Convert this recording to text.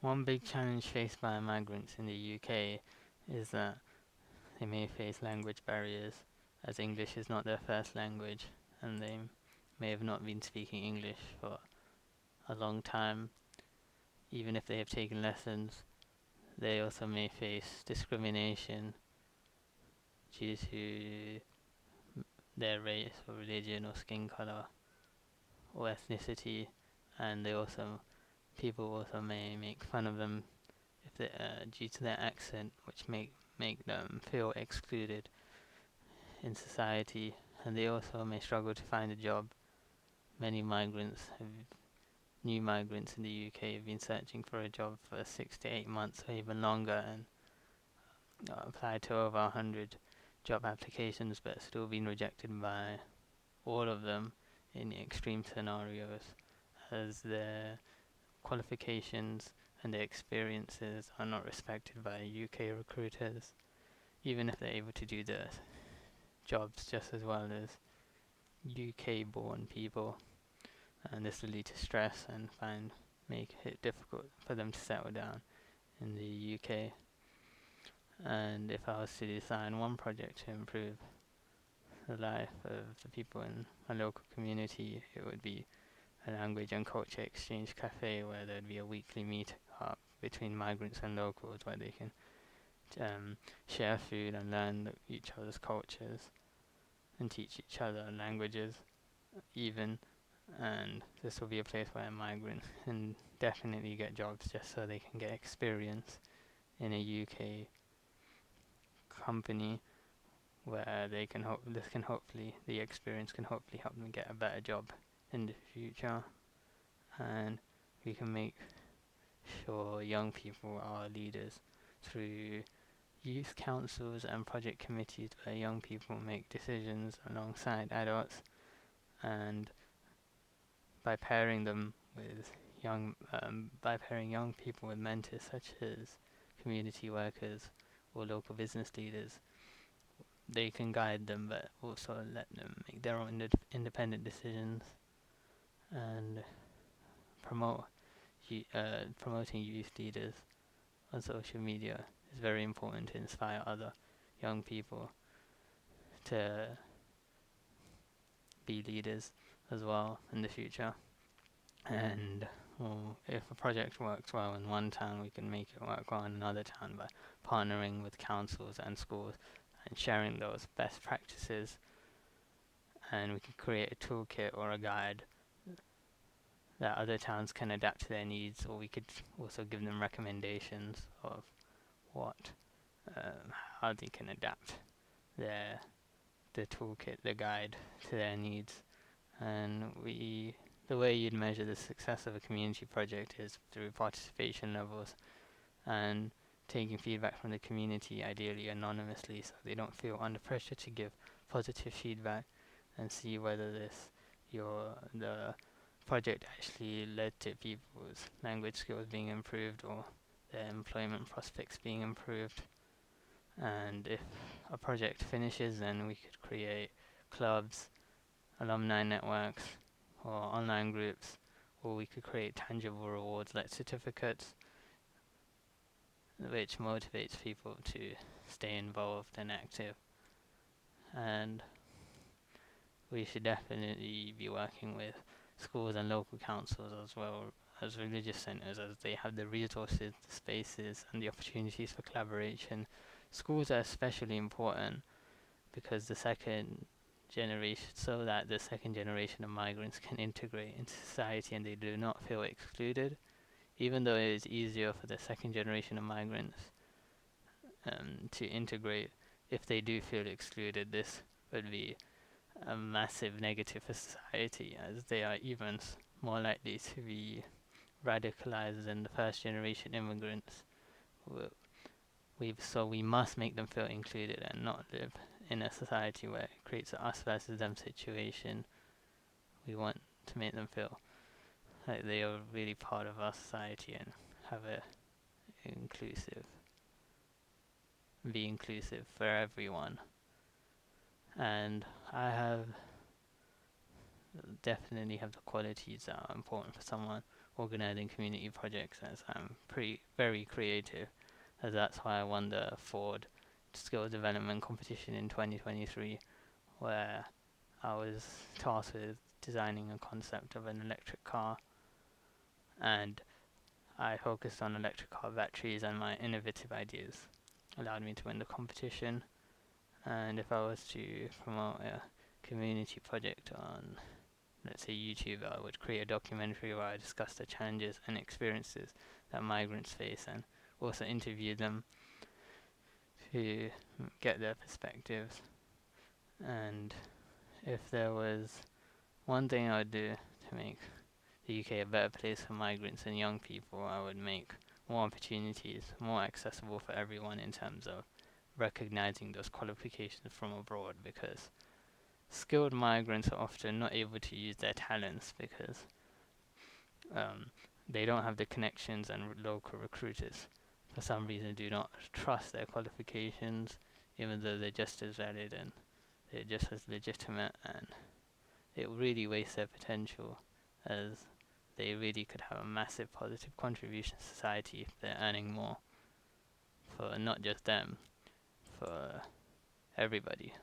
One big challenge faced by migrants in the UK is that they may face language barriers, as English is not their first language, and they may have not been speaking English for a long time. Even if they have taken lessons, they also may face discrimination due to their race or religion or skin color or ethnicity, and people also may make fun of them if due to their accent, which make them feel excluded in society, and they also may struggle to find a job. Many new migrants in the UK have been searching for a job for 6 to 8 months or even longer, and applied to over 100 job applications, but still been rejected by all of them in extreme scenarios, as their qualifications and their experiences are not respected by UK recruiters, even if they're able to do the jobs just as well as UK born people. And this will lead to stress and make it difficult for them to settle down in the UK. And if I was to design one project to improve the life of the people in a local community, it would be a language and culture exchange cafe where there'd be a weekly meet up between migrants and locals where they can share food and learn each other's cultures and teach each other languages even. And this will be a place where migrants can definitely get jobs just so they can get experience in a UK company where the experience can hopefully help them get a better job in the future. And we can make sure young people are leaders through youth councils and project committees where young people make decisions alongside adults, and by pairing them with by pairing young people with mentors such as community workers or local business leaders, they can guide them but also let them make their own independent decisions. And promote promoting youth leaders on social media is very important to inspire other young people to be leaders as well in the future. And if a project works well in one town, we can make it work well in another town by partnering with councils and schools and sharing those best practices. And we can create a toolkit or a guide that other towns can adapt to their needs, or we could also give them recommendations of what how they can adapt their the toolkit, the guide to their needs. And the way you'd measure the success of a community project is through participation levels and taking feedback from the community, ideally anonymously, so they don't feel under pressure to give positive feedback, and see whether the project actually led to people's language skills being improved or their employment prospects being improved. And if a project finishes, then we could create clubs, alumni networks, or online groups, or we could create tangible rewards like certificates, which motivates people to stay involved and active. And we should definitely be working with schools and local councils as well as religious centres, as they have the resources, the spaces, and the opportunities for collaboration. Schools are especially important because so that the second generation of migrants can integrate into society and they do not feel excluded. Even though it is easier for the second generation of migrants to integrate, if they do feel excluded, this would be a massive negative for society, as they are even more likely to be radicalized than the first generation immigrants. So we must make them feel included and not live in a society where it creates a us versus them situation. We want to make them feel like they are really part of our society and inclusive, be inclusive for everyone. And I definitely have the qualities that are important for someone organizing community projects, as I'm very creative, as that's why I won the Ford Skill Development Competition in 2023, where I was tasked with designing a concept of an electric car, and I focused on electric car batteries, and my innovative ideas allowed me to win the competition. And if I was to promote a community project on, let's say, YouTube, I would create a documentary where I discuss the challenges and experiences that migrants face, and also interview them to get their perspectives. And if there was one thing I would do to make the UK a better place for migrants and young people, I would make more opportunities more accessible for everyone in terms of recognizing those qualifications from abroad, because skilled migrants are often not able to use their talents because they don't have the connections, and local recruiters for some reason do not trust their qualifications, even though they're just as valid and they're just as legitimate, and it really wastes their potential, as they really could have a massive positive contribution to society if they're earning more, for not just them, for everybody.